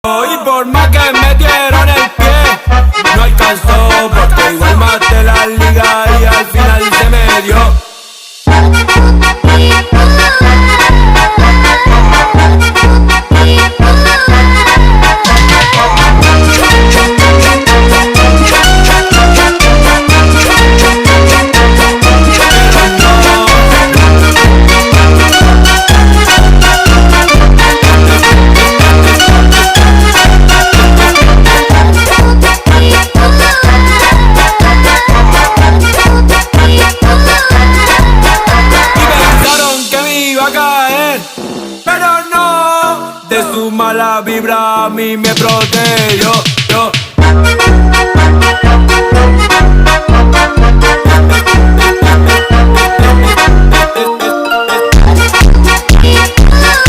Y por más que metieron el pie, no alcanzó, porque igual maté la liga y al final se me dio. Pero no, de su mala vibra a mí me protegió.